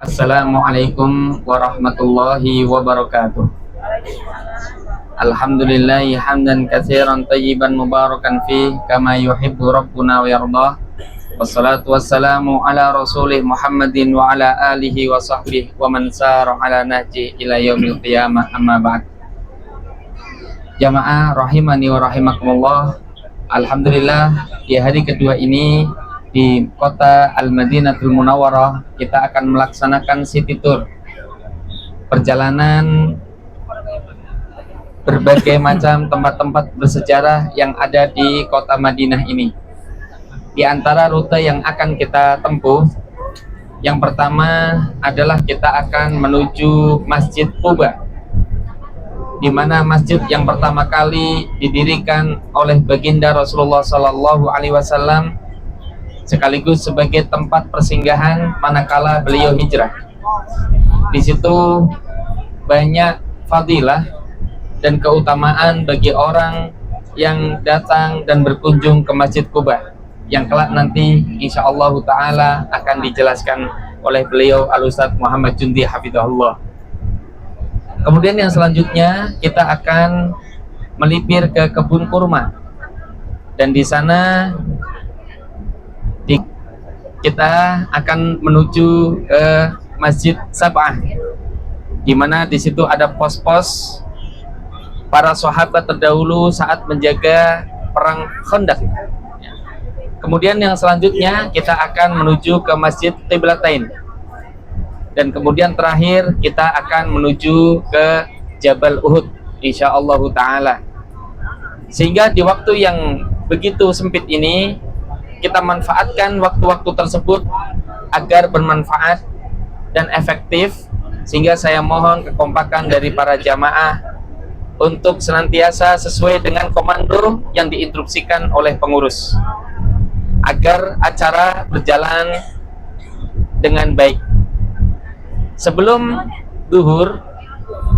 Assalamualaikum warahmatullahi wabarakatuh. Alhamdulillahi hamdan katsiran tayyiban mubarakan fi kama yuhibbu rabbuna wa yardah. Wassalatu wassalamu ala rasulih Muhammadin wa ala alihi wa sahbihi wa man sara ala nahji ila yaumil qiyamah, amma ba'd. Jamaah rahimani wa rahimakumullah. Alhamdulillah, di hari kedua ini di kota Al-Madinatul Munawwarah kita akan melaksanakan city tour, perjalanan berbagai macam tempat-tempat bersejarah yang ada di kota Madinah ini. Di antara rute yang akan kita tempuh, yang pertama adalah kita akan menuju Masjid Quba, di mana masjid yang pertama kali didirikan oleh baginda Rasulullah Sallallahu Alaihi Wasallam, sekaligus sebagai tempat persinggahan manakala beliau hijrah. Di situ banyak fadilah dan keutamaan bagi orang yang datang dan berkunjung ke Masjid Quba, yang kelak nanti insyaallah ta'ala akan dijelaskan oleh beliau Al-Ustadz Muhammad Jundi Hafidhahullah. Kemudian yang selanjutnya kita akan melipir ke kebun kurma, dan di sana kita akan menuju ke Masjid Sab'ah, di mana di situ ada pos-pos para sahabat terdahulu saat menjaga perang Khandaq. Kemudian yang selanjutnya kita akan menuju ke Masjid Qiblatain, dan kemudian terakhir kita akan menuju ke Jabal Uhud insyaallah ta'ala. Sehingga di waktu yang begitu sempit ini kita manfaatkan waktu-waktu tersebut agar bermanfaat dan efektif, sehingga saya mohon kekompakan dari para jamaah untuk senantiasa sesuai dengan komando yang diinstruksikan oleh pengurus agar acara berjalan dengan baik. Sebelum zuhur,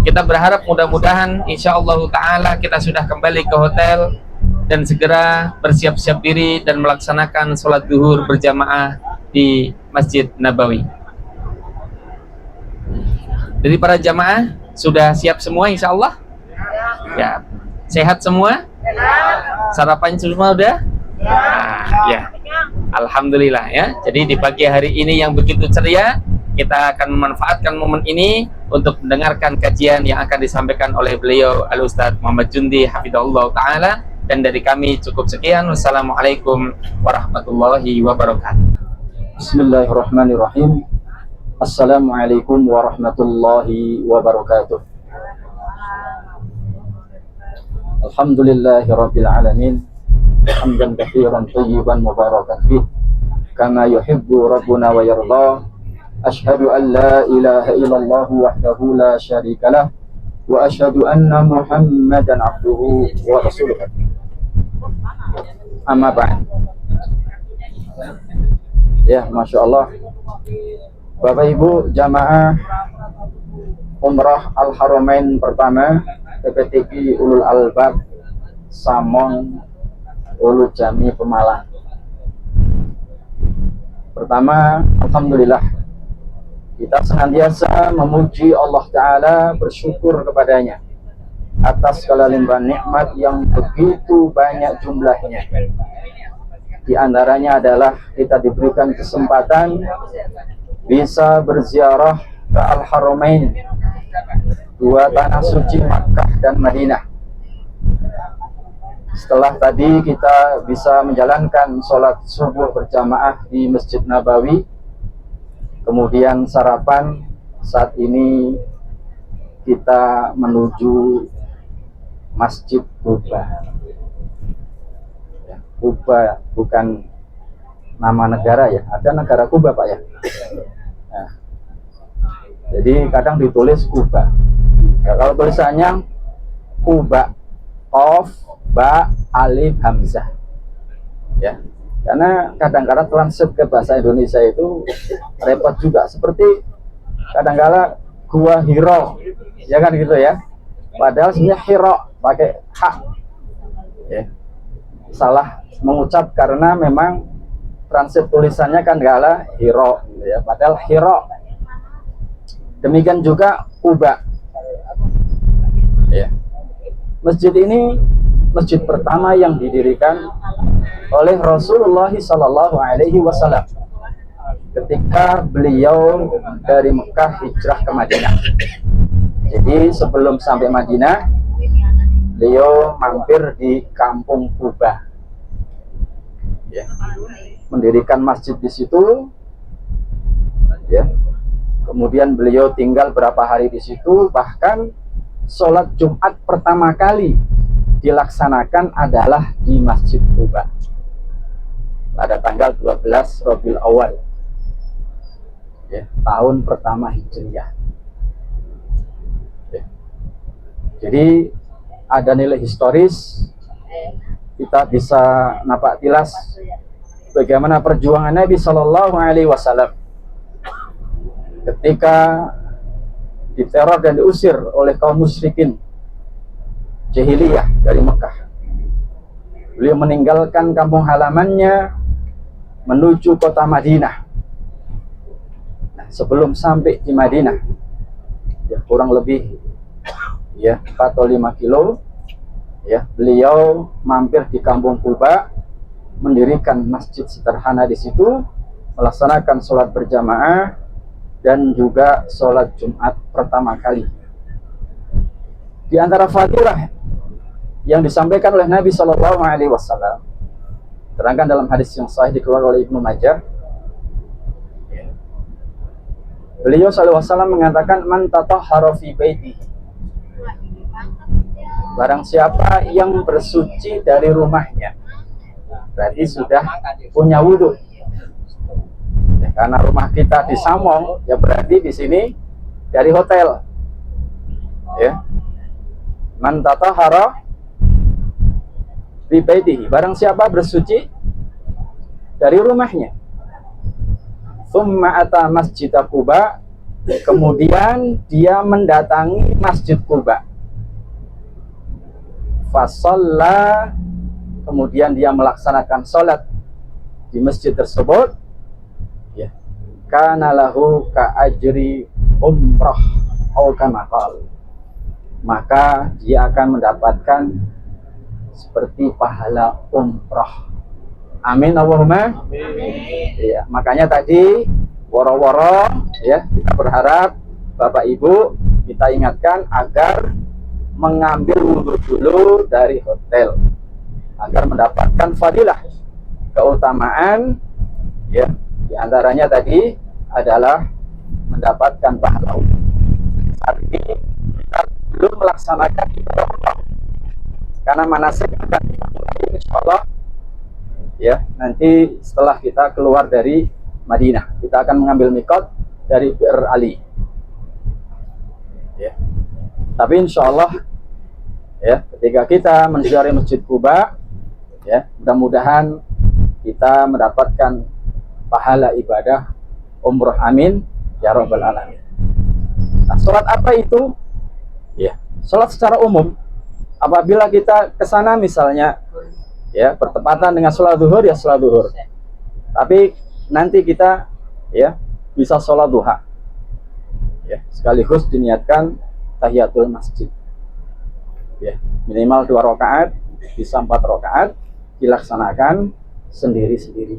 kita berharap mudah-mudahan insyaallah ta'ala kita sudah kembali ke hotel dan segera bersiap-siap diri dan melaksanakan sholat zuhur berjamaah di Masjid Nabawi. Dari para jamaah sudah siap semua insyaallah? Ya. Sehat semua? Sarapan semua udah? Ya. Alhamdulillah ya. Jadi di pagi hari ini yang begitu ceria, kita akan memanfaatkan momen ini untuk mendengarkan kajian yang akan disampaikan oleh beliau Al-Ustadz Muhammad Jundi Hafidhahullah ta'ala. Dan dari kami cukup sekian. Wassalamualaikum warahmatullahi wabarakatuh. Bismillahirrahmanirrahim. Assalamualaikum warahmatullahi wabarakatuh. Alhamdulillahirabbil alamin. Hamdan katsiran thayyiban mubarakan fih kama yuhibbu rabbuna wa yarda. Asyhadu an la ilaha illallah wahdahu la syarika lah wa asyhadu anna Muhammadan abduhu wa rasuluh. Amma ba'd. Ya, Masya Allah, Bapak Ibu jamaah Umrah Al-Haramain pertama PPTQ Ulul Albab Samon Ulu Jami Pemalang. Pertama, alhamdulillah, kita senantiasa memuji Allah Ta'ala, bersyukur kepadanya atas segala limpahan nikmat yang begitu banyak jumlahnya. Di antaranya adalah kita diberikan kesempatan bisa berziarah ke Al-Haramain, dua tanah suci Makkah dan Madinah. Setelah tadi kita bisa menjalankan sholat subuh berjamaah di Masjid Nabawi, kemudian sarapan, saat ini kita menuju Masjid Quba. Ya, Quba bukan nama negara ya, ada negara Kuba Pak ya. Nah, jadi kadang ditulis Quba. Ya, kalau tulisannya Quba, Qaf, Ba, Alif, Hamzah. Ya, karena kadang-kadang translate ke bahasa Indonesia itu repot juga. Seperti kadang-kadang Gua Hiro, ya kan gitu ya. Padahal sebenarnya Hiro pakai hak. Ya. Salah mengucap karena memang translate tulisannya kan gala Hiro, ya. Padahal Hiro. Demikian juga Quba. Ya. Masjid ini masjid pertama yang didirikan oleh Rasulullah Sallallahu Alaihi Wasallam ketika beliau dari Mekah hijrah ke Madinah. Jadi sebelum sampai Madinah, beliau mampir di kampung Quba, ya, mendirikan masjid di situ, ya. Kemudian beliau tinggal berapa hari di situ, bahkan sholat Jumat pertama kali dilaksanakan adalah di Masjid Quba pada tanggal 12 Rabiul Awal, ya, tahun pertama Hijriah. Ya. Jadi ada nilai historis, kita bisa nampak jelas bagaimana perjuangan Nabi Shallallahu Alaihi Wasallam ketika diteror dan diusir oleh kaum musyrikin jahiliyah dari Mekah. Beliau meninggalkan kampung halamannya menuju kota Madinah. Nah, sebelum sampai di Madinah, ya, kurang lebih, ya, 4 atau 5 kilo, ya, beliau mampir di kampung Quba, mendirikan masjid sederhana di situ, melaksanakan sholat berjamaah dan juga sholat Jumat pertama kali. Di antara fadilah yang disampaikan oleh Nabi Shallallahu Alaihi Wasallam, terangkan dalam hadis yang sahih dikeluarkan oleh Ibnu Majah, beliau Shallallahu Alaihi Wasallam mengatakan, man tatahhara fi baiti, barang siapa yang bersuci dari rumahnya, berarti sudah punya wudhu. Ya, karena rumah kita di Samong, ya berarti di sini dari hotel. Ya, man tatahhara fi baitihi, barang siapa bersuci dari rumahnya, tsumma ata masjid Quba, kemudian dia mendatangi Masjid Quba, fasalla, kemudian dia melaksanakan sholat di masjid tersebut, ya, kana lahu ka ajri umrah atau kama qala, maka dia akan mendapatkan seperti pahala umrah. Amin Allahumma amin. Ya, makanya tadi woro-woro, ya, kita berharap Bapak Ibu kita ingatkan agar mengambil wudhu dulu dari hotel agar mendapatkan fadilah, keutamaan, ya, di antaranya tadi adalah mendapatkan pahala. Saat ini kita belum melaksanakan ibadah umrah karena manasik akan dimulai insyaallah, ya, nanti setelah kita keluar dari Madinah, kita akan mengambil mikot dari Bir Ali, ya. Tapi insyaallah, ya, ketika kita menziarahi Masjid Quba, ya, mudah-mudahan kita mendapatkan pahala ibadah umrah, amin ya rabbal alamin. Nah, sholat apa itu? Ya, sholat secara umum. Apabila kita ke sana misalnya, ya, bertepatan dengan sholat zuhur, ya sholat zuhur. Tapi nanti kita, ya, bisa sholat duha, ya, sekaligus diniatkan tahiyatul masjid, ya, minimal 2 rakaat, bisa 4 rakaat, dilaksanakan sendiri-sendiri.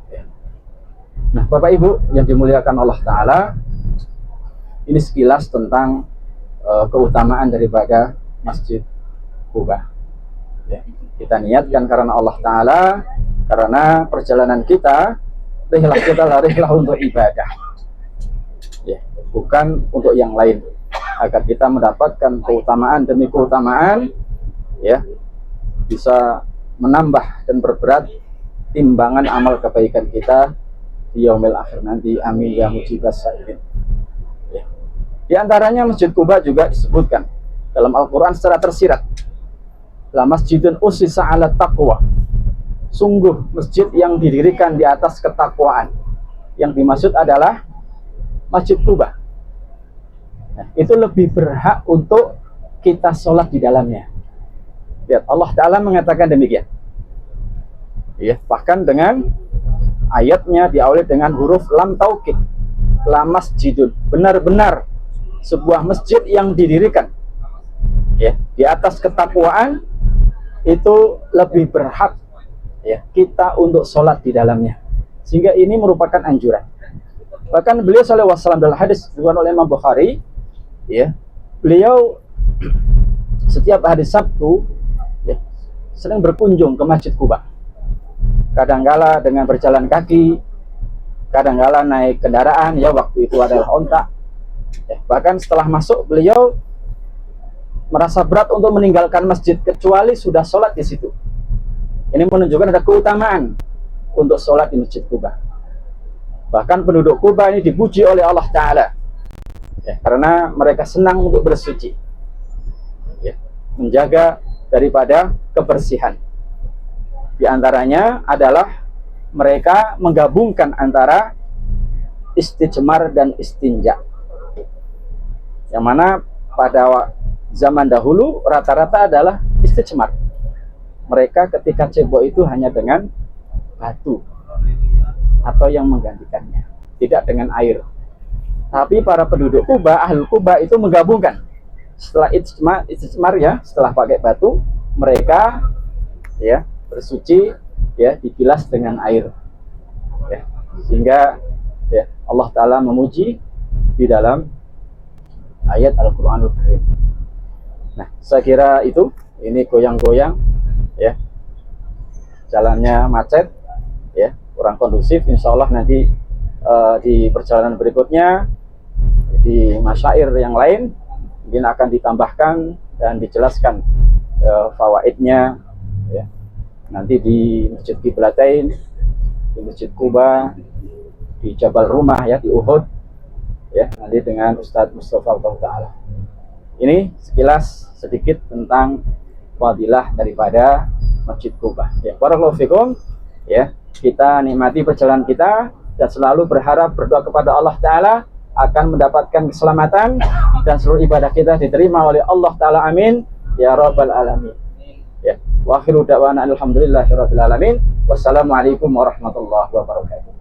Ya. Nah, Bapak Ibu yang dimuliakan Allah Ta'ala, ini sekilas tentang keutamaan daripada Masjid Quba. Ya, kita niatkan karena Allah Ta'ala, karena perjalanan kita, rihlah kita lah rihlah untuk ibadah, ya, bukan untuk yang lain, agar kita mendapatkan keutamaan demi keutamaan, ya, bisa menambah dan berberat timbangan amal kebaikan kita di yaumil akhir nanti, amin ya mujibas sa'ilin. Ya. Di antaranya Masjid Quba juga disebutkan dalam Al-Quran secara tersirat, la masjidun usisa ala taqwa, sungguh masjid yang didirikan di atas ketakwaan. Yang dimaksud adalah Masjid Quba. Nah, itu lebih berhak untuk kita sholat di dalamnya. Lihat, Allah Ta'ala mengatakan demikian, ya, bahkan dengan ayatnya diawali dengan huruf lam taukid, la masjidun, benar-benar sebuah masjid yang didirikan ya di atas ketakwaan, itu lebih berhak ya kita untuk sholat di dalamnya. Sehingga ini merupakan anjuran. Bahkan beliau sallallahu alaihi wasallam dalam hadis diriwayatkan oleh Imam Bukhari ya, beliau setiap hari Sabtu ya, sering berkunjung ke Masjid Quba. Kadangkala dengan berjalan kaki, kadangkala naik kendaraan ya, waktu itu adalah onta ya. Bahkan setelah masuk beliau merasa berat untuk meninggalkan masjid kecuali sudah sholat di situ. Ini menunjukkan ada keutamaan untuk sholat di Masjid Quba. Bahkan penduduk Quba ini dipuji oleh Allah Ta'ala ya, karena mereka senang untuk bersuci ya, menjaga daripada kebersihan. Di antaranya adalah mereka menggabungkan antara istijmar dan istinja, yang mana pada zaman dahulu rata-rata adalah istijmar. Mereka ketika cebok itu hanya dengan batu atau yang menggantikannya, tidak dengan air. Tapi para penduduk Quba, ahli Quba itu menggabungkan. Setelah istijmar ya, setelah pakai batu, mereka ya bersuci ya dibilas dengan air. Ya, sehingga ya Allah Ta'ala memuji di dalam ayat Al-Qur'anul Karim. Nah, saya kira itu, ini goyang-goyang ya, jalannya macet ya, kurang kondusif. Insya Allah nanti di perjalanan berikutnya di masyair yang lain mungkin akan ditambahkan dan dijelaskan fawaidnya ya, nanti di Masjid Qiblatain, di Masjid Quba, di Jabal Rumah ya, di Uhud ya, nanti dengan Ustadz Mustafa Ta'ala. Ini sekilas sedikit tentang fadilah daripada Masjid Quba ya. Barakallahu fikum ya, kita nikmati perjalanan kita dan selalu berharap, berdoa kepada Allah Ta'ala akan mendapatkan keselamatan dan seluruh ibadah kita diterima oleh Allah Ta'ala. Amin ya Rabbal Alamin ya. Wa akhiru da'wana alhamdulillahi rabbil alamin. Wassalamualaikum warahmatullahi wabarakatuh.